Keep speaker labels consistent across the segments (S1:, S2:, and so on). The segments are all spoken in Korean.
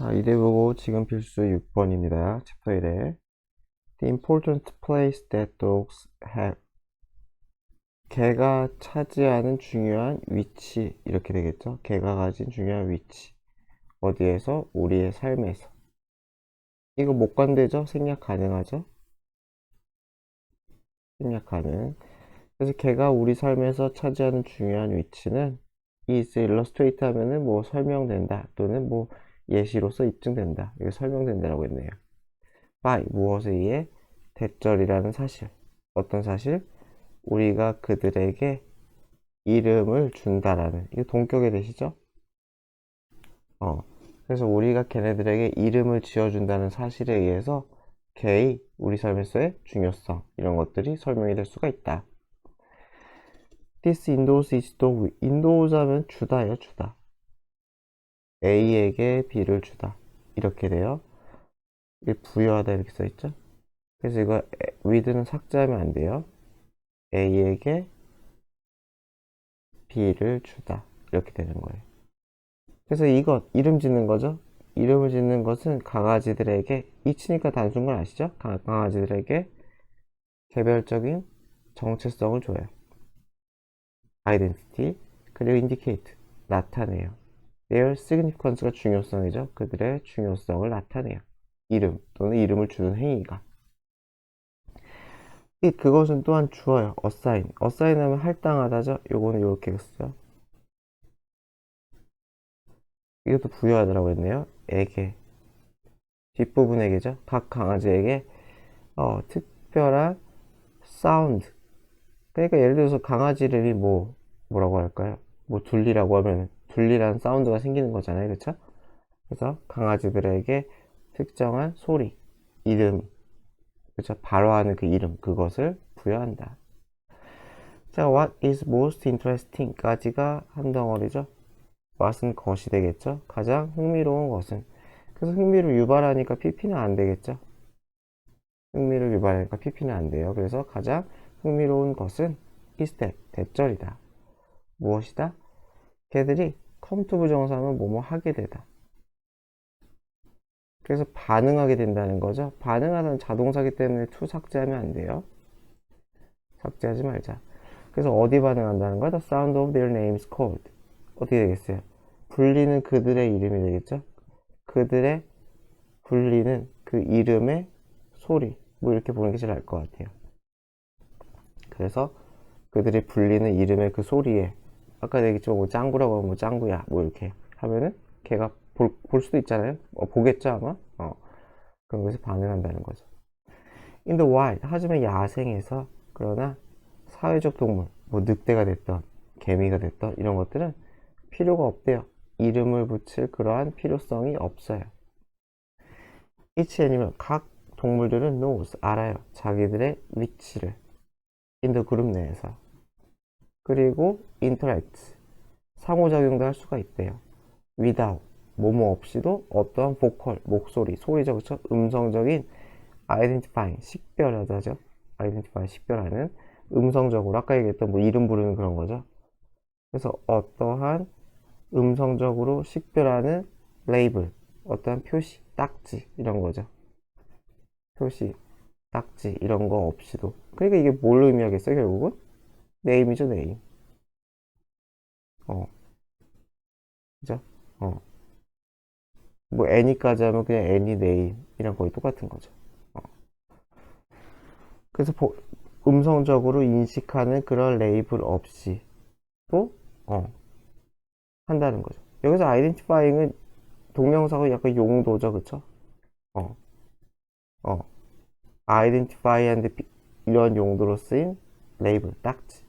S1: 자, 이대 보고 지금 필수 6번입니다. 챕터 1에 The important place that dogs have. 개가 차지하는 중요한 위치, 이렇게 되겠죠. 개가 가진 중요한 위치. 어디에서? 우리의 삶에서. 이거 못 간대죠? 생략 가능하죠? 생략 가능. 그래서 개가 우리 삶에서 차지하는 중요한 위치는 is illustrate 하면은 뭐 설명된다 또는 뭐 예시로서 입증된다. 이거 설명된다라고 했네요. by 무엇에 의해? 대절이라는 사실. 어떤 사실? 우리가 그들에게 이름을 준다라는. 이거 동격에 되시죠? 그래서 우리가 걔네들에게 이름을 지어준다는 사실에 의해서 개의 우리 삶에서의 중요성, 이런 것들이 설명이 될 수가 있다. This indoors is dog. indoors 하면 주다예요, 주다. A에게 B를 주다. 이렇게 돼요. 이게 부여하다 이렇게 써있죠? 그래서 이거 with는 삭제하면 안 돼요. A에게 B를 주다. 이렇게 되는 거예요. 그래서 이것, 이름 짓는 거죠. 이름을 짓는 것은 강아지들에게, 이치니까 단순 건 아시죠? 강아지들에게 개별적인 정체성을 줘요. identity, 그리고 indicate, 나타내요. their significance가 중요성이죠. 그들의 중요성을 나타내요. 이름 또는 이름을 주는 행위가. 그것은 또한 주어요. assign. assign 하면 할당하다죠. 요거는 이렇게 썼어요. 이것도 부여하더라고 했네요. 에게. 뒷부분에게죠. 각 강아지에게 특별한 사운드. 그러니까 예를 들어서 강아지 이름이 뭐라고 할까요? 뭐 둘리라고 하면 둘리라는 사운드가 생기는 거잖아요. 그쵸? 그래서 강아지들에게 특정한 소리, 이름, 그쵸? 발화하는 그 이름, 그것을 부여한다. 자, what is most interesting 까지가 한 덩어리죠. what은 것이 되겠죠. 가장 흥미로운 것은. 그래서 흥미를 유발하니까 pp는 안 되겠죠. 흥미를 유발하니까 pp는 안 돼요. 그래서 가장 흥미로운 것은 is that, 대절이다. 무엇이다? 걔들이 come to 부정사면 뭐뭐 하게 되다. 그래서 반응하게 된다는 거죠. 반응하는 자동사기 때문에 to 삭제하면 안 돼요. 삭제하지 말자. 그래서 어디 반응한다는 거야? The sound of their names called. 어떻게 되겠어요? 불리는 그들의 이름이 되겠죠? 그들의 불리는 그 이름의 소리. 뭐 이렇게 보는 게 제일 나을 것 같아요. 그래서 그들이 불리는 이름의 그 소리에, 아까 얘기했지만 뭐 짱구라고 하면 뭐 짱구야 뭐 이렇게 하면은 걔가 볼 수도 있잖아요. 보겠죠 아마. 그런 것에 반응한다는 거죠. In the wild. 하지만 야생에서, 그러나 사회적 동물, 뭐 늑대가 됐던 개미가 됐던 이런 것들은 필요가 없대요. 이름을 붙일 그러한 필요성이 없어요. each animal. 각 동물들은 knows. 알아요. 자기들의 위치를. in the 그룹 내에서. 그리고 interact. 상호작용도 할 수가 있대요. without. 뭐뭐 없이도 어떠한 보컬, 목소리, 소리적, 그쵸? 음성적인 identifying, 식별하다죠. identify, 식별하는, 음성적으로 아까 얘기했던 뭐 이름 부르는 그런 거죠. 그래서 어떠한 음성적으로 식별하는 레이블, 어떠한 표시, 딱지 이런 거죠. 표시, 딱지 이런 거 없이도. 그러니까 이게 뭘 의미하겠어요? 결국은 네임이죠, 네임. 그죠? 뭐 애니까지 하면 그냥 애니 네임이랑 거의 똑같은 거죠. 그래서 음성적으로 인식하는 그런 레이블 없이 또 한다는 거죠. 여기서 identifying은 동명사고 약간 용도죠, 그쵸? 어, 어, identify and 이런 용도로 쓰인 레이블, 딱지.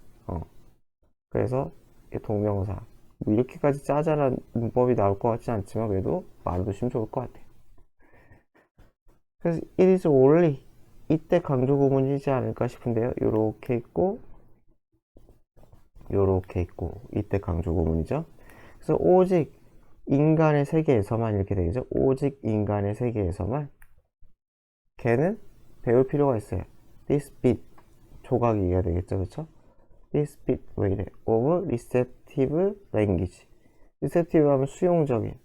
S1: 그래서 동명사. 뭐 이렇게까지 짜잘한 문법이 나올 것 같지 않지만 그래도 말해두시면 좋을 것 같아요. 그래서 it is only 이때 강조 구문이지 않을까 싶은데요. 요렇게 있고 요렇게 있고 이때 강조 구문이죠. 그래서 오직 인간의 세계에서만 이렇게 되겠죠. 오직 인간의 세계에서만 걔는 배울 필요가 있어요. This bit 조각이어야 되겠죠, 그렇죠? This bit 왜 이래? Of receptive language. receptive 하면 수용적인,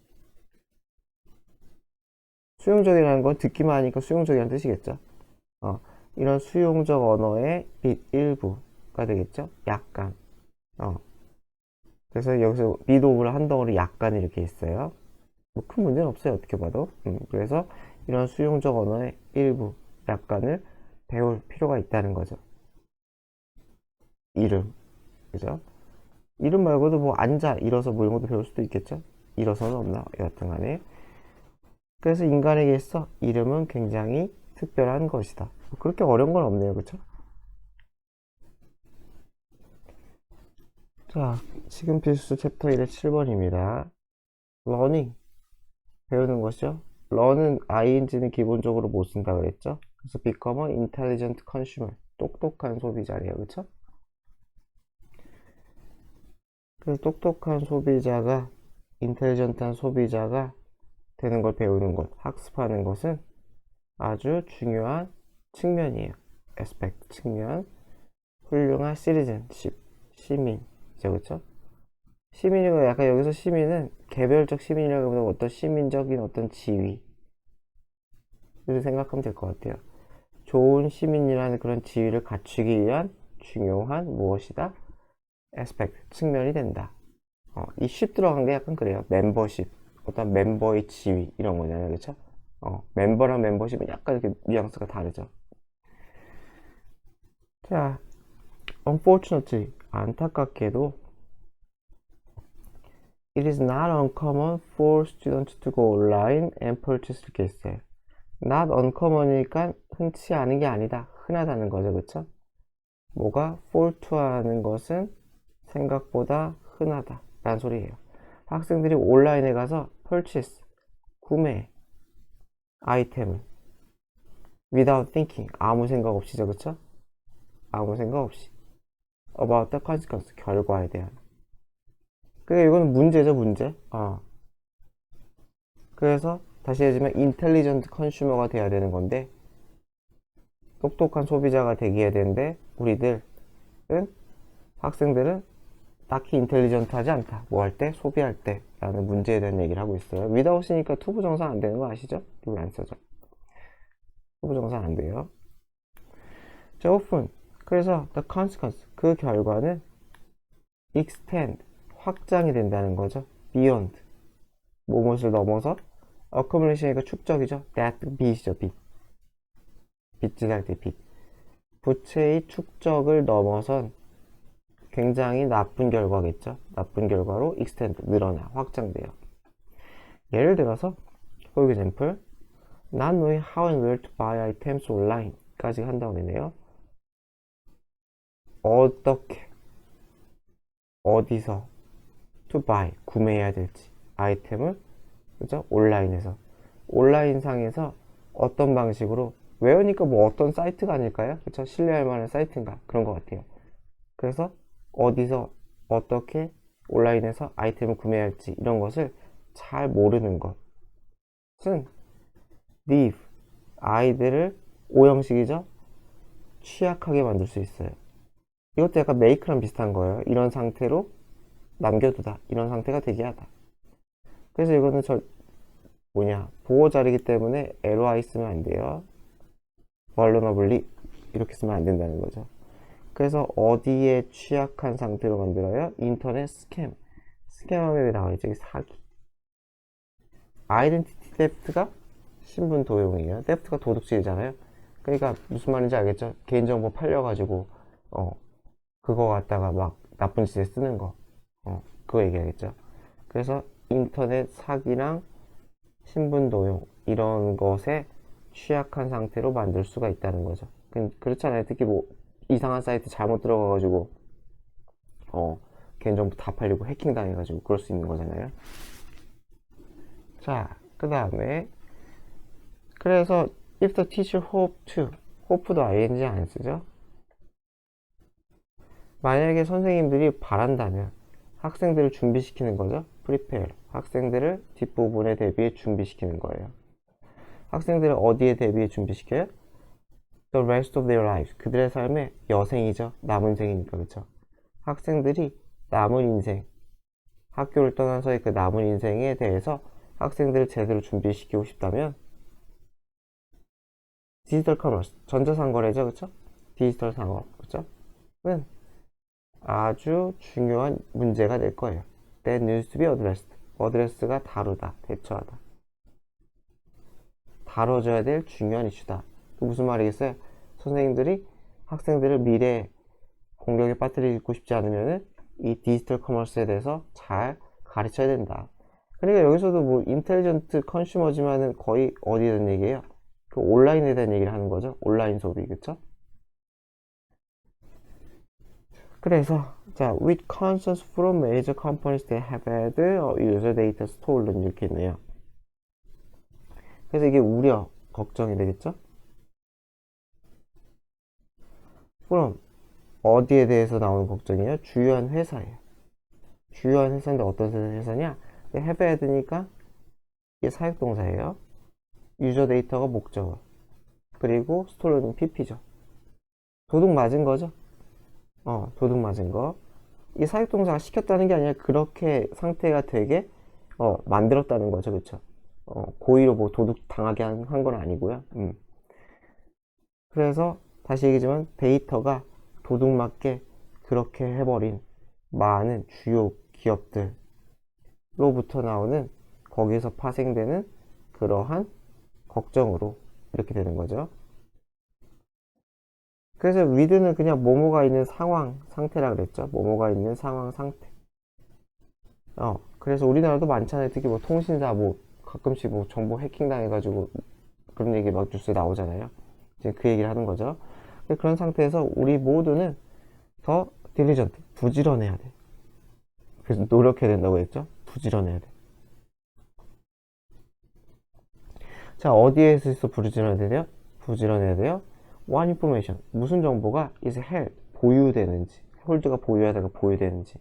S1: 수용적이라는 건 듣기만 하니까 수용적이라는 뜻이겠죠. 이런 수용적 언어의 bit 일부가 되겠죠. 약간. 그래서 여기서 bit of를 한 덩어리 약간 이렇게 있어요. 뭐 큰 문제는 없어요. 어떻게 봐도. 그래서 이런 수용적 언어의 일부, 약간을 배울 필요가 있다는 거죠. 이름. 그죠? 이름 말고도 뭐 앉아, 일어서 뭐 이런 것도 배울 수도 있겠죠? 일어서는 없나? 여하튼 간에. 그래서 인간에게 있어 이름은 굉장히 특별한 것이다. 뭐 그렇게 어려운 건 없네요. 그쵸? 자, 지금 필수 챕터 1의 7번입니다. learning. 배우는 것이죠. learn은 ing는 기본적으로 못 쓴다 그랬죠? 그래서 become an intelligent consumer. 똑똑한 소비자래요. 그쵸? 그래서 똑똑한 소비자가, 인텔리전트한 소비자가 되는 걸 배우는 것, 학습하는 것은 아주 중요한 측면이에요. aspect, 측면. 훌륭한 citizenship, 시민이죠. 그쵸? 시민이고 약간 여기서 시민은 개별적 시민이라기보다 어떤 시민적인 어떤 지위를 생각하면 될 것 같아요. 좋은 시민이라는 그런 지위를 갖추기 위한 중요한 무엇이다? aspect, 측면이 된다. 이 ship 들어간 게 약간 그래요. 멤버십, 어떤 멤버의 지위 이런 거잖아요. 그쵸? 멤버랑 멤버십은 약간 이렇게 뉘앙스가 다르죠. 자, unfortunately, 안타깝게도 it is not uncommon for students to go online and purchase 이렇게 있어요. not uncommon이니까 흔치 않은 게 아니다. 흔하다는 거죠. 그쵸? 뭐가 fall to 하는 것은 생각보다 흔하다 라는 소리예요. 학생들이 온라인에 가서 purchase, 구매 아이템을 without thinking, 아무 생각 없이죠. 그쵸? 아무 생각 없이 about the consequence, 결과에 대한. 그러니까 이거는 문제죠. 문제. 그래서 다시 해주면 인텔리전트 컨슈머가 돼야 되는 건데, 똑똑한 소비자가 되게 해야 되는데 우리들은, 학생들은 딱히 인텔리전트하지 않다. 뭐 할 때? 소비할 때 라는 문제에 대한 얘기를 하고 있어요. without이니까 투부정사 안 되는 거 아시죠? 여기 안 써져. 투부정사 안 돼요. 자, often. 그래서 the consequence, 그 결과는 extend, 확장이 된다는 거죠. beyond, 무엇을 넘어서. accumulation이니까 축적이죠. that, 빚이죠. 빚. 빚질 할 때 빚. 부채의 축적을 넘어선 굉장히 나쁜 결과겠죠. 나쁜 결과로 extend, 늘어나, 확장돼요. 예를 들어서 for example, not knowing how and where to buy items online 까지 한다고 그러네요. 어떻게, 어디서 to buy, 구매해야 될지 아이템을, 그죠? 온라인에서, 온라인 상에서 어떤 방식으로, where니까 뭐 어떤 사이트가 아닐까요? 그쵸? 신뢰할 만한 사이트인가 그런 것 같아요. 그래서 어디서 어떻게 온라인에서 아이템을 구매할지 이런 것을 잘 모르는 것은 leave, 아이들을, 오형식이죠? 취약하게 만들 수 있어요. 이것도 약간 make랑 비슷한 거예요. 이런 상태로 남겨두다, 이런 상태가 되게 하다. 그래서 이거는 보호 자리이기 때문에 LOI 쓰면 안 돼요. vulnerably 이렇게 쓰면 안 된다는 거죠. 그래서 어디에 취약한 상태로 만들어요? 인터넷 스캠. 스캠하면 왜 나와있죠? 사기. 아이덴티티 데프트가 신분 도용이에요. 데프트가 도둑질이잖아요. 그러니까 무슨 말인지 알겠죠? 개인정보 팔려가지고 그거 갖다가 막 나쁜 짓에 쓰는 거. 그거 얘기하겠죠. 그래서 인터넷 사기랑 신분 도용 이런 것에 취약한 상태로 만들 수가 있다는 거죠. 그렇잖아요. 특히 뭐 이상한 사이트 잘못 들어가가지고 개인정보 다 팔리고 해킹 당해가지고 그럴 수 있는 거잖아요. 자, 그 다음에 그래서 if the teacher hope to, hope도 ing 안 쓰죠. 만약에 선생님들이 바란다면 학생들을 준비시키는 거죠. prepare, 학생들을 뒷부분에 대비해 준비시키는 거예요. 학생들을 어디에 대비해 준비시켜요? The rest of their lives, 그들의 삶의 여생이죠. 남은 생이니까. 그쵸? 학생들이 남은 인생, 학교를 떠나서의 그 남은 인생에 대해서 학생들을 제대로 준비시키고 싶다면 디지털 커머스, 전자상거래죠, 그쵸? 디지털 상업, 그쵸? 는 아주 중요한 문제가 될 거예요. That needs to be addressed. 어드레스가 다루다, 대처하다. 다뤄줘야 될 중요한 이슈다. 무슨 말이겠어요? 선생님들이 학생들을 미래 공격에 빠뜨리고 싶지 않으면 이 디지털 커머스에 대해서 잘 가르쳐야 된다. 그러니까 여기서도 뭐 인텔리전트 컨슈머지만은 거의 어디에 대한 얘기예요? 그 온라인에 대한 얘기를 하는 거죠. 온라인 소비, 그쵸? 그래서 자, with concerns from major companies that have had user data stolen 이렇게 있네요. 그래서 이게 우려, 걱정이 되겠죠? from 어디에 대해서 나오는 걱정이에요? 주요한 회사예요. 주요한 회사인데 어떤 회사냐? have had니까 이게 사역동사예요. 유저 데이터가 목적어. 그리고 스토리는 PP죠. 도둑 맞은 거죠? 도둑 맞은 거. 이 사역동사가 시켰다는 게 아니라 그렇게 상태가 되게 만들었다는 거죠, 그쵸? 고의로 뭐 도둑 당하게 한 건 아니고요. 그래서 다시 얘기지만 데이터가 도둑 맞게 그렇게 해버린 많은 주요 기업들로부터 나오는 거기서 파생되는 그러한 걱정으로 이렇게 되는 거죠. 그래서 with는 그냥 뭐뭐가 있는 상황, 상태라 그랬죠. 뭐뭐가 있는 상황, 상태. 그래서 우리나라도 많잖아요. 특히 뭐 통신사 뭐 가끔씩 뭐 정보 해킹 당해가지고 그런 얘기 막 뉴스에 나오잖아요. 지금 그 얘기를 하는 거죠. 그런 상태에서 우리 모두는 더 딜리전트, 부지런해야 돼. 그래서 노력해야 된다고 했죠. 부지런해야 돼. 자, 어디에서 부지런해야 돼요? 부지런해야 돼요. One information, 무슨 정보가 is held, 보유되는지, 홀드가 보유하다가 보유되는지.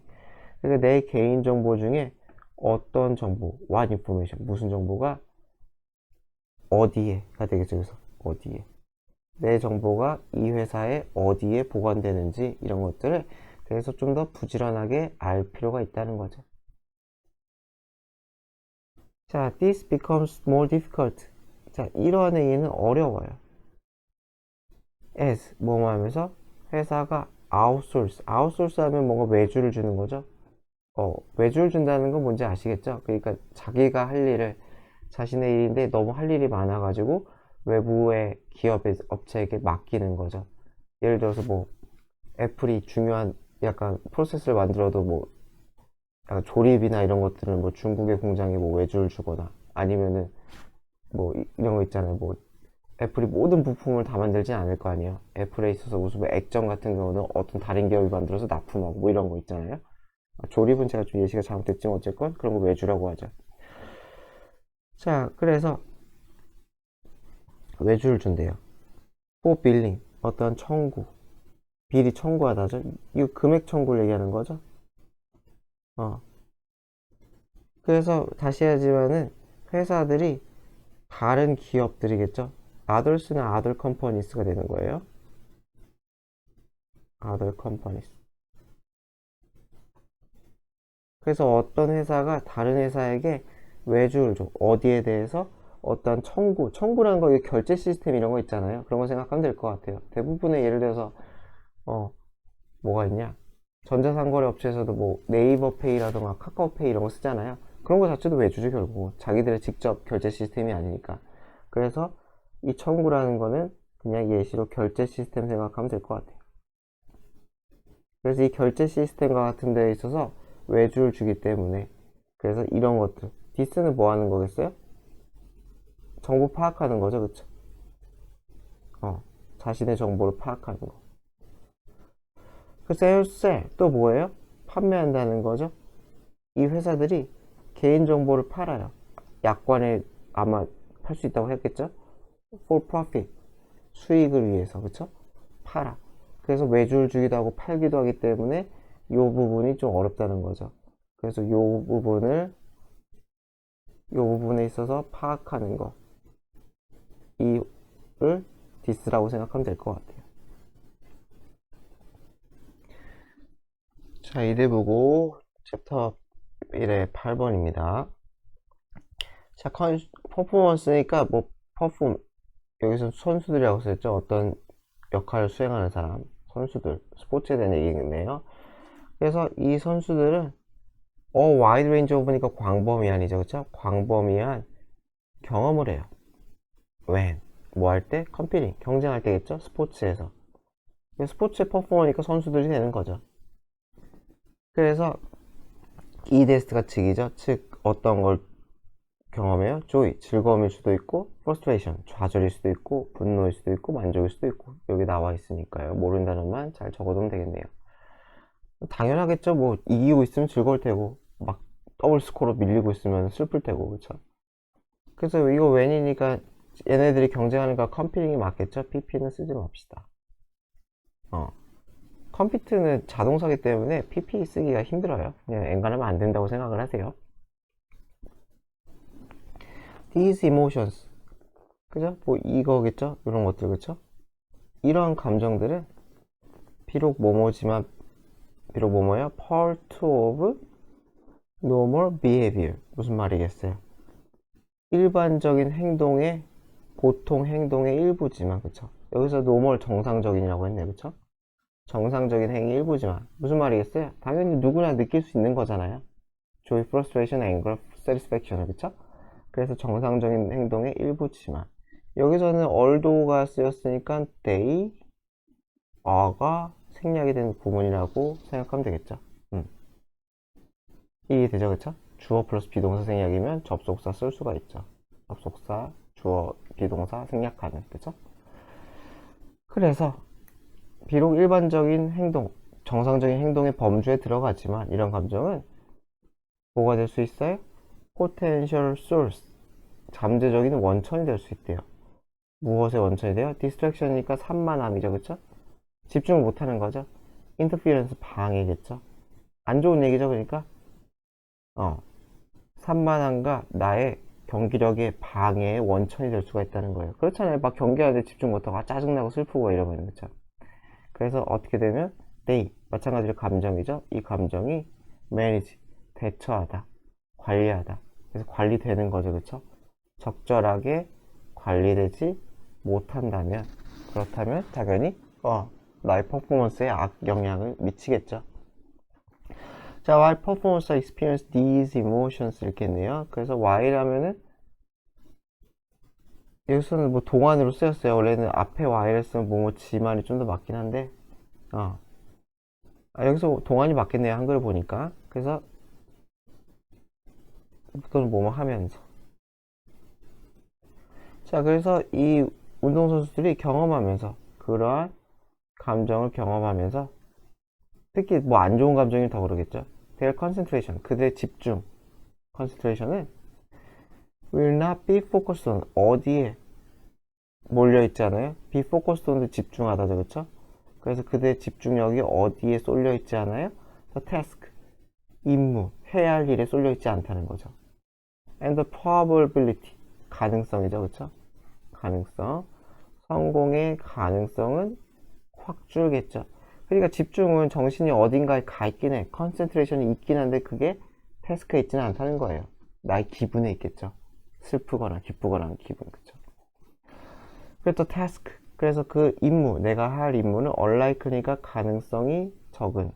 S1: 그러니까 내 개인 정보 중에 어떤 정보, what information, 무슨 정보가 어디에가 되겠죠. 그래서 어디에. 내 정보가 이 회사에 어디에 보관되는지 이런 것들을 대해서 좀 더 부지런하게 알 필요가 있다는 거죠. 자, this becomes more difficult. 자, 이러한 얘기는 어려워요. as 뭐뭐 하면서 회사가 아웃소스 하면 뭔가 외주를 주는 거죠. 외주를 준다는 건 뭔지 아시겠죠? 그러니까 자기가 할 일을 자신의 일인데 너무 할 일이 많아가지고 외부의 기업의 업체에게 맡기는 거죠. 예를 들어서 뭐 애플이 중요한 약간 프로세스를 만들어도 뭐 약간 조립이나 이런 것들은 뭐 중국의 공장에 뭐 외주를 주거나 아니면은 뭐 이런 거 있잖아요. 뭐 애플이 모든 부품을 다 만들진 않을 거 아니에요. 애플에 있어서 무슨 뭐 액정 같은 경우는 어떤 다른 기업이 만들어서 납품하고 뭐 이런 거 있잖아요. 조립은 제가 좀 예시가 잘못됐지만 어쨌건 그런 거 외주라고 하죠. 자, 그래서 외주를 준대요. for billing, 어떤 청구, 비리 청구하다죠. 이 금액 청구를 얘기하는 거죠. 그래서 다시 하지만은 회사들이 다른 기업들이겠죠. others나 other companies가 되는 거예요. other companies. 그래서 어떤 회사가 다른 회사에게 외주를 줘. 어디에 대해서 어떤 청구라는 거 결제 시스템 이런 거 있잖아요. 그런 거 생각하면 될 것 같아요. 대부분의 예를 들어서 뭐가 있냐? 전자상거래 업체에서도 뭐 네이버 페이라던가 카카오페이 이런 거 쓰잖아요. 그런 거 자체도 외주죠, 결국. 자기들의 직접 결제 시스템이 아니니까. 그래서 이 청구라는 거는 그냥 예시로 결제 시스템 생각하면 될 것 같아요. 그래서 이 결제 시스템과 같은 데에 있어서 외주를 주기 때문에 그래서 이런 것들 디스는 뭐 하는 거겠어요? 정보 파악하는 거죠, 그쵸? 자신의 정보를 파악하는 거. 그 세일스 또 뭐예요? 판매한다는 거죠. 이 회사들이 개인정보를 팔아요. 약관에 아마 팔 수 있다고 했겠죠? for profit, 수익을 위해서, 그쵸? 팔아. 그래서 외주를 주기도 하고 팔기도 하기 때문에 이 부분이 좀 어렵다는 거죠. 그래서 이 부분에 있어서 파악하는 거, 이를 디스라고 생각하면 될 것 같아요. 자, 이대 보고 챕터 1의 8번입니다. 자, 퍼포먼스니까 뭐 여기서 선수들이라고 써있죠. 어떤 역할을 수행하는 사람, 선수들, 스포츠에 대한 얘기겠네요. 그래서 이 선수들은 wide range of니까 광범위한이죠. 그쵸? 광범위한 경험을 해요. when? 뭐 할 때? 컴피팅, 경쟁할 때겠죠? 스포츠에서. 스포츠의 퍼포머니까 선수들이 되는 거죠. 그래서 이 테스트가 즉이죠. 즉 어떤 걸 경험해요? joy, 즐거움일 수도 있고 frustration, 좌절일 수도 있고 분노일 수도 있고 만족일 수도 있고 여기 나와 있으니까요. 모르는 단어만 잘 적어두면 되겠네요. 당연하겠죠. 뭐 이기고 있으면 즐거울 테고 막 더블 스코어로 밀리고 있으면 슬플 테고 그쵸. 그래서 이거 when이니까 얘네들이 경쟁하는 거 컴피팅이 맞겠죠. pp는 쓰지 맙시다. 컴피트는 자동사기 때문에 pp 쓰기가 힘들어요. 그냥 엔간하면 안 된다고 생각을 하세요. These emotions, 그죠? 뭐 이거겠죠? 이런 것들, 그쵸? 이런 감정들은 비록 뭐뭐지만 비록 뭐뭐요? part of normal behavior. 무슨 말이겠어요? 일반적인 행동의 보통 행동의 일부지만, 그쵸? 여기서 normal 정상적인이라고 했네, 그쵸? 정상적인 행위 일부지만 무슨 말이겠어요? 당연히 누구나 느낄 수 있는 거잖아요. joy, frustration, anger, satisfaction, 그쵸? 그래서 정상적인 행동의 일부지만 여기서는 although가 쓰였으니까 they are가 생략이 된 부분이라고 생각하면 되겠죠. 이해되죠, 그쵸? 주어 플러스 비동사 생략이면 접속사 쓸 수가 있죠. 접속사, 주어, 비동사 생략하는, 그쵸? 그래서 비록 일반적인 행동, 정상적인 행동의 범주에 들어가지만 이런 감정은 뭐가 될 수 있어요? potential source, 잠재적인 원천이 될 수 있대요. 무엇의 원천이 돼요? distraction이니까 산만함이죠, 그쵸? 집중을 못하는 거죠. interference, 방해겠죠. 안 좋은 얘기죠, 그러니까 산만함과 나의 경기력의 방해의 원천이 될 수가 있다는 거예요. 그렇잖아요. 막 경기하는데 집중 못하고 짜증나고 슬프고 이러면 그렇죠. 그래서 어떻게 되면 they, 마찬가지로 감정이죠. 이 감정이 manage, 대처하다, 관리하다. 그래서 관리되는 거죠, 그렇죠? 적절하게 관리되지 못한다면 그렇다면 당연히 나의 퍼포먼스에 악영향을 미치겠죠. 자, while performers experience these emotions 이렇게 했네요. 그래서 while하면은 여기서는 뭐 동안으로 쓰였어요. 원래는 앞에 while을 쓰면 뭐뭐 지만이 좀 더 맞긴 한데 여기서 동안이 맞겠네요. 한글 보니까. 그래서 그건 뭐뭐 하면서. 자, 그래서 이 운동선수들이 경험하면서 그러한 감정을 경험하면서 특히 뭐 안 좋은 감정이 더 그러겠죠. their concentration, 그들의 집중, concentration은 will not be focused on, 어디에 몰려있잖아요. be focused on도 집중하다죠, 그쵸? 그래서 그들의 집중력이 어디에 쏠려있지 않아요? the task, 임무, 해야 할 일에 쏠려있지 않다는 거죠. and the probability, 가능성이죠, 그쵸? 가능성, 성공의 가능성은 확 줄겠죠. 그러니까 집중은 정신이 어딘가에 가 있긴 해. 컨센트레이션이 있긴 한데 그게 태스크에 있지는 않다는 거예요. 나의 기분에 있겠죠. 슬프거나 기쁘거나 하는 기분, 그쵸? 그래서 태스크, 그래서 그 임무, 내가 할 임무는 unlike니까 가능성이 적은,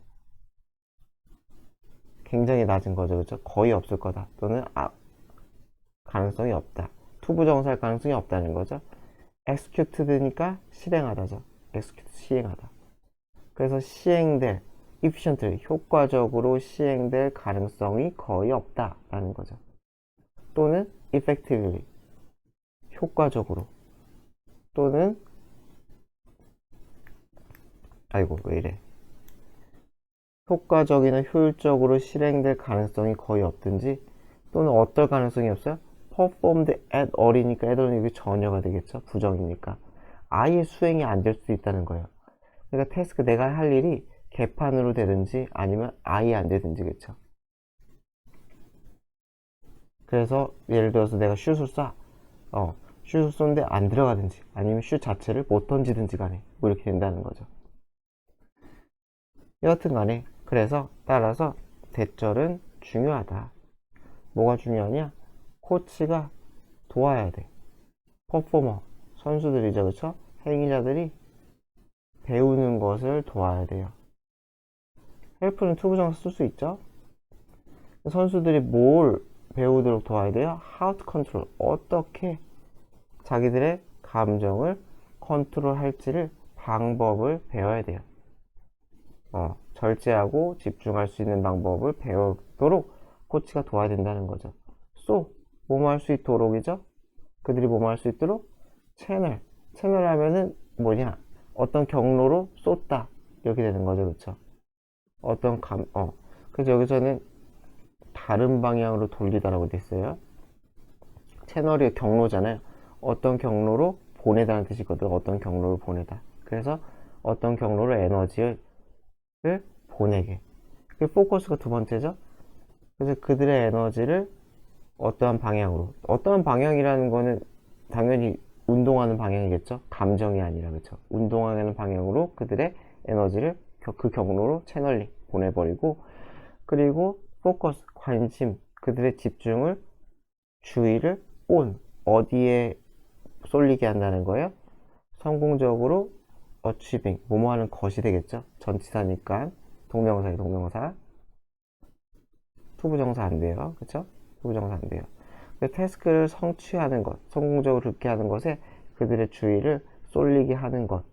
S1: 굉장히 낮은 거죠, 그쵸? 거의 없을 거다. 또는 가능성이 없다. 투부정사할 가능성이 없다는 거죠. executed니까 실행하다죠. execute, 시행하다. 그래서 시행될, efficiently, 효과적으로 시행될 가능성이 거의 없다라는 거죠. 또는 effectively, 효과적으로. 또는 아이고 왜 이래. 효과적이나 효율적으로 실행될 가능성이 거의 없든지 또는 어떨 가능성이 없어요? performed at all이니까 at all은 여기 전혀가 되겠죠. 부정이니까. 아예 수행이 안 될 수도 있다는 거예요. 그러니까 태스크 내가 할 일이 개판으로 되든지 아니면 아예 안 되든지 그쵸. 그래서 예를 들어서 내가 슛을 쏴. 슛을 쏘는데 안 들어가든지 아니면 슛 자체를 못 던지든지 간에 뭐 이렇게 된다는 거죠. 여하튼 간에 그래서 따라서 대절은 중요하다. 뭐가 중요하냐? 코치가 도와야 돼. 퍼포머, 선수들이죠, 그쵸? 행위자들이 배우는 것을 도와야 돼요. 헬프는 투부정사 쓸 수 있죠? 선수들이 뭘 배우도록 도와야 돼요? How to control. 어떻게 자기들의 감정을 컨트롤 할지를 방법을 배워야 돼요. 절제하고 집중할 수 있는 방법을 배우도록 코치가 도와야 된다는 거죠. 뭐뭐 할 수 있도록이죠? 그들이 뭐뭐 할 수 있도록 채널 하면은 뭐냐? 어떤 경로로 쏟다. 이렇게 되는 거죠. 그쵸? 그래서 여기서는 다른 방향으로 돌리다라고 돼 있어요. 채널이 경로잖아요. 어떤 경로로 보내다는 뜻이거든. 어떤 경로로 보내다. 그래서 어떤 경로로 에너지를 보내게. 그 포커스가 두 번째죠. 그래서 그들의 에너지를 어떠한 방향으로. 어떠한 방향이라는 거는 당연히 운동하는 방향이겠죠. 감정이 아니라, 그쵸. 운동하는 방향으로 그들의 에너지를 그 경로로 채널링 보내버리고, 그리고 포커스, 관심, 그들의 집중을, 주의를 어디에 쏠리게 한다는 거예요? 성공적으로 achieving, 뭐뭐 하는 것이 되겠죠. 전치사니까 동명사예요. 동명사. 투부정사 안 돼요. 그쵸? 투부정사 안 돼요. 그 태스크를 성취하는 것, 성공적으로 그렇게 하는 것에 그들의 주의를 쏠리게 하는 것,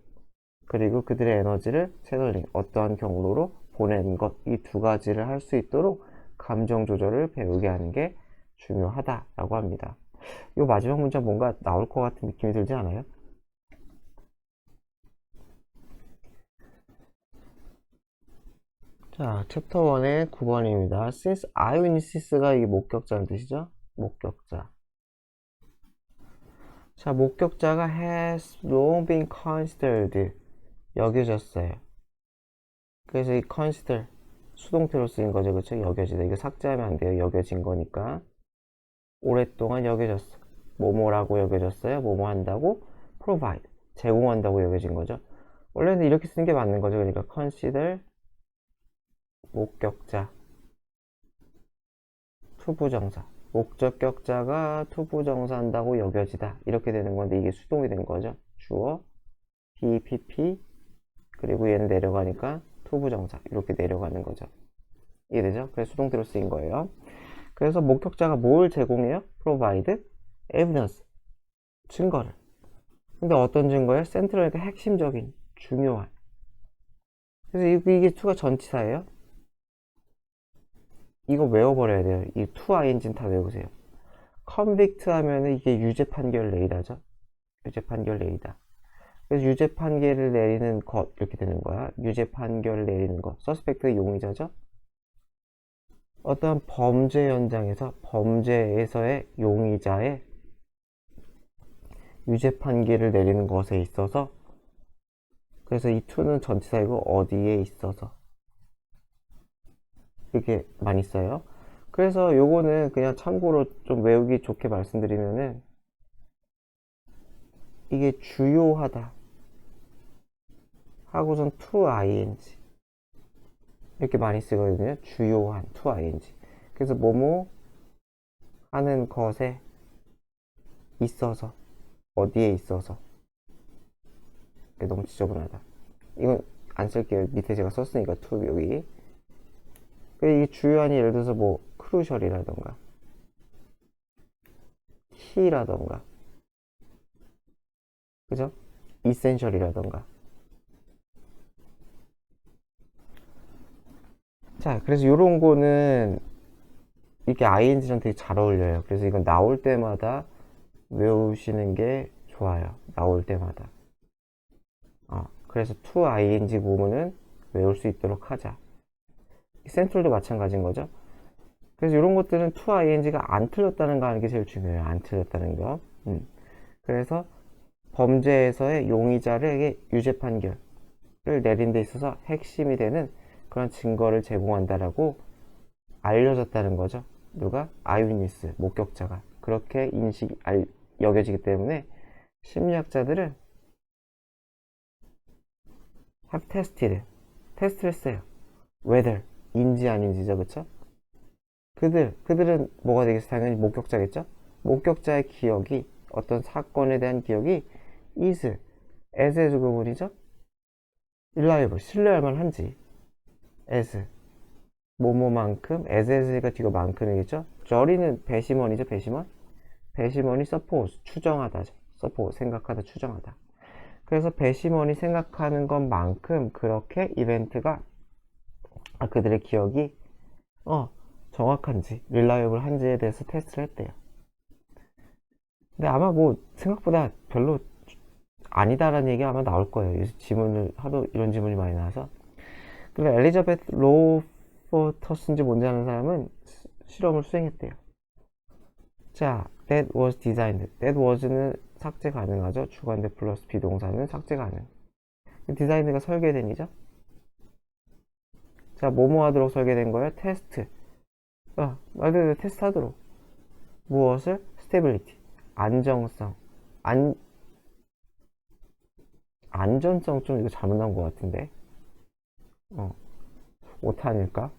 S1: 그리고 그들의 에너지를 채널링, 어떠한 경로로 보내는 것, 이 두 가지를 할 수 있도록 감정 조절을 배우게 하는 게 중요하다라고 합니다. 이 마지막 문장 뭔가 나올 것 같은 느낌이 들지 않아요? 자, 챕터 1의 9번입니다. Since eyewitness가 이게 목격자라는 뜻이죠? 목격자. 자, 목격자가 has long been considered. 여겨졌어요. 그래서 이 consider, 수동태로 쓰인 거죠. 그쵸? 여겨지다. 이거 삭제하면 안 돼요. 여겨진 거니까. 오랫동안 여겨졌어. 뭐뭐라고 여겨졌어요? 뭐뭐 한다고? provide. 제공한다고 여겨진 거죠. 원래는 이렇게 쓰는 게 맞는 거죠. 그러니까 consider, 목격자, 투부정사. 목적격자가 투부정사한다고 여겨지다. 이렇게 되는 건데 이게 수동이 된 거죠. 주어, he, pp, 그리고 얘는 내려가니까 투부정사. 이렇게 내려가는 거죠. 이해되죠? 그래서 수동태로 쓰인 거예요. 그래서 목격자가 뭘 제공해요? provide evidence. 증거를. 근데 어떤 증거예요? 센트럴이니까 핵심적인, 중요한. 그래서 이게 to가 전치사예요. 이거 외워버려야 돼요. 이 to ing는 다 외우세요. convict 하면은 이게 유죄 판결 내리다죠. 유죄 판결 내리다. 그래서 유죄 판결을 내리는 것 이렇게 되는 거야. 유죄 판결을 내리는 것. 서스펙트의 용의자죠. 어떤 범죄 현장에서 범죄에서의 용의자의 유죄 판결을 내리는 것에 있어서, 그래서 이 to는 전치사이고 어디에 있어서 이렇게 많이 써요. 그래서 요거는 그냥 참고로 좀 외우기 좋게 말씀드리면은 이게 주요하다 하고선 to ing 이렇게 많이 쓰거든요. 주요한 to ing. 그래서 뭐뭐 하는 것에 있어서, 어디에 있어서. 너무 지저분하다. 이건 안 쓸게요. 밑에 제가 썼으니까 to 여기. 이게 주요한이 예를 들어서 뭐 crucial이라던가 key라던가, 그죠? essential이라던가. 자, 그래서 요런 거는 이렇게 ing랑 되게 잘 어울려요. 그래서 이건 나올 때마다 외우시는 게 좋아요. 나올 때마다. 그래서 to ing 부분은 외울 수 있도록 하자. 센트럴도 마찬가지인 거죠. 그래서 이런 것들은 to ing가 안 틀렸다는 거 하는 게 제일 중요해요. 안 틀렸다는 거. 그래서 범죄에서의 용의자에게 유죄 판결을 내린 데 있어서 핵심이 되는 그런 증거를 제공한다라고 알려졌다는 거죠. 누가? 아이위니스, 목격자가. 그렇게 여겨지기 때문에 심리학자들은 have tested, 테스트를 했어요. whether, 인지 아닌지죠. 그쵸? 그들은 뭐가 되겠어? 당연히 목격자겠죠? 목격자의 기억이, 어떤 사건에 대한 기억이 is, as의 주구문이죠? reliable, 신뢰할 만한지. as, 뭐뭐만큼, as가 뒤가 만큼이겠죠? 저리는 배심원이죠, 배심원? 배심원이 suppose, 추정하다죠. suppose, 생각하다, 추정하다. 그래서 배심원이 생각하는 것만큼 그렇게 이벤트가 그들의 기억이 정확한지, reliable 한지에 대해서 테스트를 했대요. 근데 아마 뭐 생각보다 별로 아니다라는 얘기가 아마 나올 거예요. 지문을 하도 이런 지문이 많이 나와서. 그리고 엘리자베스 로퍼터스인지 뭔지 아는 사람은 실험을 수행했대요. 자, that was designed. that was는 삭제 가능하죠. 주관대 플러스 비동사는 삭제 가능. 디자인드가 설계된이죠. 자, 뭐뭐 하도록 설계된 거예요? 테스트. 말 그대로 테스트 하도록. 무엇을? stability. 안정성. 안전성 좀 이거 잘못 나온 것 같은데. 오타일까?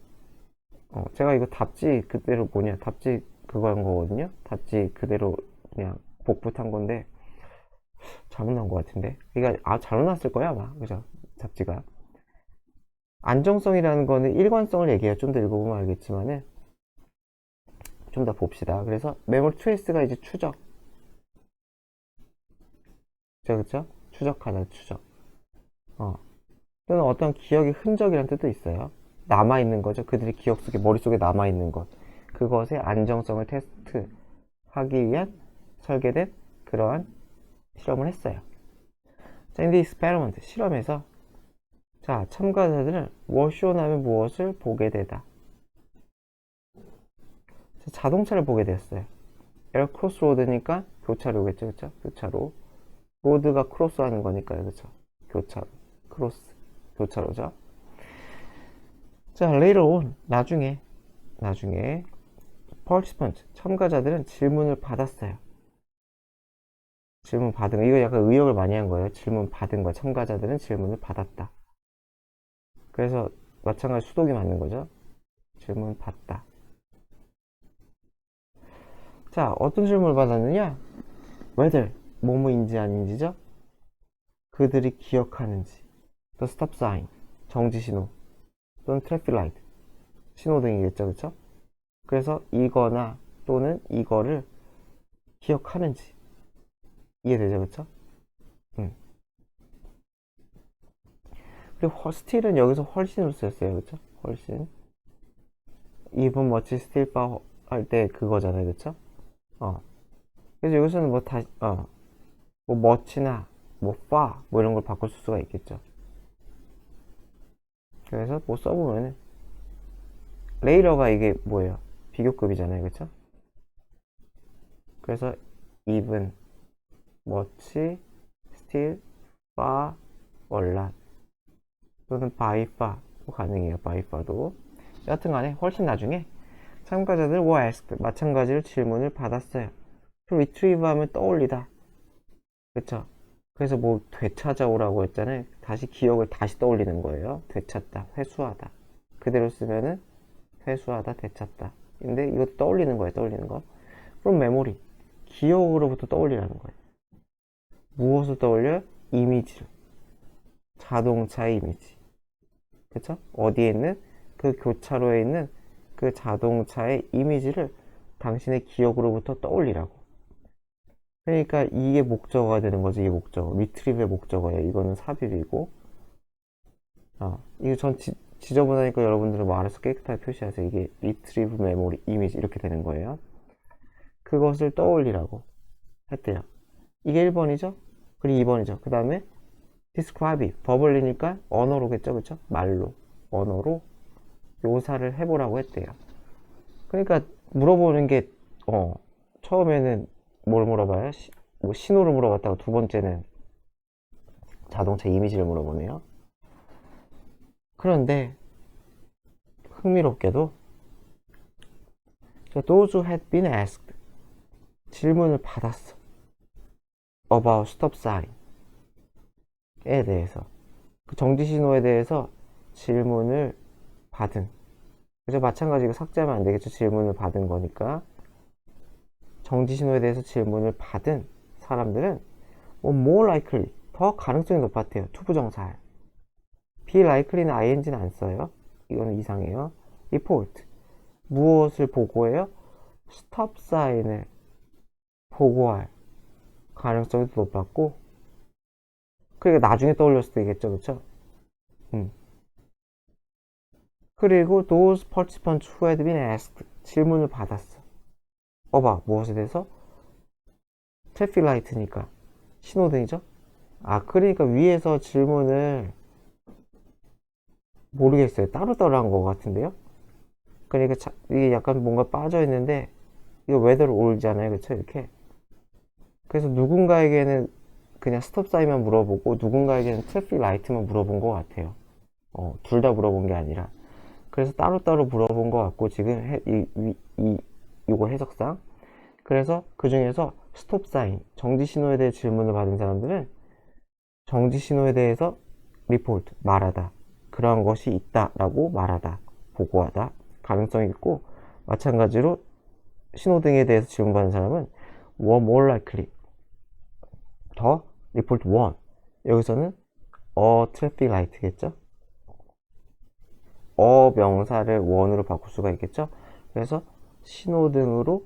S1: 제가 이거 답지 그대로 답지 그거 한 거거든요. 답지 그대로 그냥 복붙한 건데 잘못 나온 것 같은데. 그러니까 잘못 났을 거야 아마. 그죠? 답지가. 안정성이라는 거는 일관성을 얘기해요. 좀 더 읽어보면 알겠지만은 좀 더 봅시다. 그래서 메모리 트레이스가 이제 추적. 그쵸? 추적하다, 추적. 또는 어떤 기억의 흔적이라는 뜻도 있어요. 남아있는 거죠. 그들의 기억 속에, 머릿속에 남아있는 것. 그것의 안정성을 테스트하기 위한 설계된 그러한 실험을 했어요. 자, in the experiment, 실험에서 자, 참가자들은 워쇼하면 무엇을 보게 되다. 자, 자동차를 보게 됐어요. 에어 크로스로드니까 교차로겠죠, 그쵸? 교차로. 로드가 크로스 하는 거니까요, 그쵸? 교차로. 크로스. 교차로죠. 자, later on. 나중에. participant. 참가자들은 질문을 받았어요. 질문 받은 거. 이거 약간 의역을 많이 한 거예요. 질문 받은 거. 참가자들은 질문을 받았다. 그래서 마찬가지 수독이 맞는 거죠. 질문 받다. 자, 어떤 질문을 받았느냐? whether. 뭐뭐인지 아닌지죠? 그들이 기억하는지. the stop sign. 정지신호. 또는 traffic light. 신호등이겠죠, 그쵸? 그래서 이거나 또는 이거를 기억하는지. 이해되죠, 그쵸? 그리고 still은 여기서 훨씬으로 쓰였어요, 그쵸? 훨씬. even much still far 할 때 그거잖아요, 그쵸? 그래서 여기서는 뭐 뭐 much나 뭐 far 뭐 이런 걸 바꿀 수가 있겠죠. 그래서 뭐 써보면은 later가 이게 뭐예요? 비교급이잖아요, 그쵸? 그래서 even, much, still, far, a lot 또는 by far 가능해요. by far도. 여하튼간에 훨씬 나중에 참가자들 were asked 마찬가지로 질문을 받았어요. to retrieve 하면 떠올리다, 그쵸? 그래서 뭐 되찾아오라고 했잖아요. 다시 기억을 다시 떠올리는 거예요. 되찾다, 회수하다. 그대로 쓰면은 회수하다, 되찾다. 근데 이것도 떠올리는 거예요. 떠올리는 거. from memory, 기억으로부터 떠올리라는 거예요. 무엇을 떠올려요? 이미지를. 자동차의 이미지. 그쵸? 어디에 있는? 그 교차로에 있는 그 자동차의 이미지를 당신의 기억으로부터 떠올리라고. 그러니까 이게 목적어가 되는 거지. 이게 목적어. 리트리브의 목적어예요. 이거는 삽입이고. 이거 전 지저분하니까 여러분들은 뭐 알아서 깨끗하게 표시하세요. 이게 리트리브 메모리 이미지 이렇게 되는 거예요. 그것을 떠올리라고 했대요. 이게 1번이죠? 그리고 2번이죠. 그 다음에 describe it. 버블리니까 언어로겠죠, 그쵸? 말로, 언어로 묘사를 해보라고 했대요. 그러니까 물어보는 게 처음에는 뭘 물어봐요? 뭐 신호를 물어봤다가 두 번째는 자동차 이미지를 물어보네요. 그런데 흥미롭게도 those who had been asked 질문을 받았어. about stop sign 에 대해서, 그 정지신호에 대해서 질문을 받은. 그래서 마찬가지로 삭제하면 안 되겠죠. 질문을 받은 거니까. 정지신호에 대해서 질문을 받은 사람들은 more likely, 더 가능성이 높았대요. 투부정사할. be likely는 ing는 안 써요. 이거는 이상해요. report, 무엇을 보고해요? stop sign을 보고할 가능성이 높았고, 그러니까 나중에 떠올렸을 때 있겠죠, 그쵸? 그리고 those participants who had been asked, 질문을 받았어. 봐, 무엇에 대해서? 트래픽 라이트니까 신호등이죠? 아, 그러니까 위에서 질문을 모르겠어요. 따로따로 한 것 같은데요? 그러니까 이게 약간 뭔가 빠져 있는데, 이거 weather all잖아요, 그쵸? 이렇게. 그래서 누군가에게는 그냥 스톱 사인만 물어보고, 누군가에게는 트래픽 라이트만 물어본 것 같아요. 둘 다 물어본 게 아니라. 그래서 따로따로 물어본 것 같고, 지금 요거 해석상. 그래서 그 중에서 스톱 사인, 정지 신호에 대해 질문을 받은 사람들은 정지 신호에 대해서 리포트, 말하다. 그러한 것이 있다라고 말하다. 보고하다. 가능성이 있고, 마찬가지로 신호등에 대해서 질문받은 사람은 were more likely, 더 report one. 여기서는 traffic light겠죠? 명사를 one으로 바꿀 수가 있겠죠? 그래서 신호등으로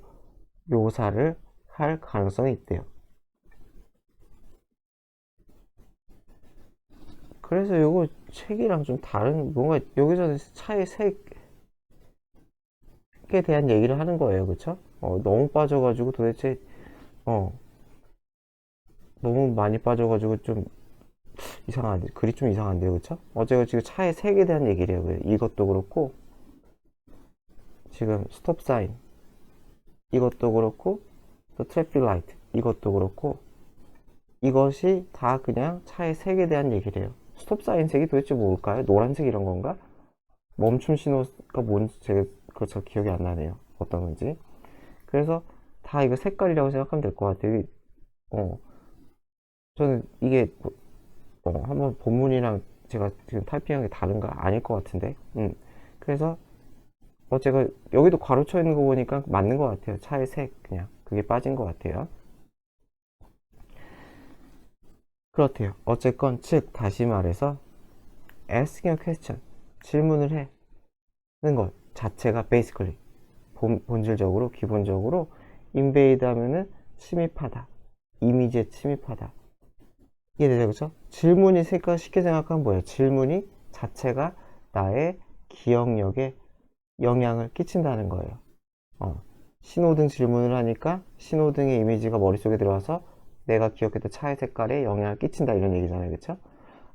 S1: 묘사를 할 가능성이 있대요. 그래서 요거 책이랑 좀 다른, 뭔가 여기서는 차의 색에 대한 얘기를 하는 거예요. 그쵸? 너무 빠져가지고 도대체, 어, 너무 많이 빠져가지고 좀 이상한데, 글이 좀 이상한데요. 그쵸? 어제가 지금 차의 색에 대한 얘기를 해요. 이것도 그렇고, 지금 스톱 사인, 이것도 그렇고, 또 트래픽 라이트, 이것도 그렇고, 이것이 다 그냥 차의 색에 대한 얘기를 해요. 스톱 사인 색이 도대체 뭘까요? 노란색 이런 건가? 멈춤 신호가 뭔지 제가 그거 잘 기억이 안 나네요. 어떤 건지. 그래서 다 이거 색깔이라고 생각하면 될 것 같아요. 저는 이게 한번 본문이랑 제가 지금 타이핑한 게 다른가? 아닐 것 같은데. 그래서 제가 여기도 괄호쳐 있는 거 보니까 맞는 것 같아요. 차의 색 그냥 그게 빠진 것 같아요. 그렇대요. 어쨌건 즉 다시 말해서 asking a question, 질문을 해는 것 자체가 basically 본질적으로 기본적으로 invade 하면은 침입하다, 이미지에 침입하다. 이해되죠? 그쵸? 질문이 쉽게 생각하면 뭐예요? 질문이 자체가 나의 기억력에 영향을 끼친다는 거예요. 신호등 질문을 하니까 신호등의 이미지가 머릿속에 들어와서 내가 기억했던 차의 색깔에 영향을 끼친다 이런 얘기잖아요. 그쵸?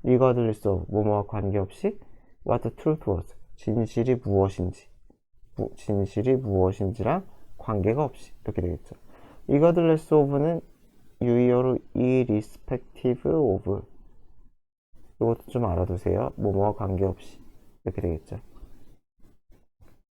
S1: regardless of 뭐뭐와 관계없이 what the truth was, 진실이 무엇인지, 진실이 무엇인지랑 관계가 없이 이렇게 되겠죠. regardless of는 유의어로 irrespective of, 이것도 좀 알아두세요. 뭐뭐와 관계없이 이렇게 되겠죠.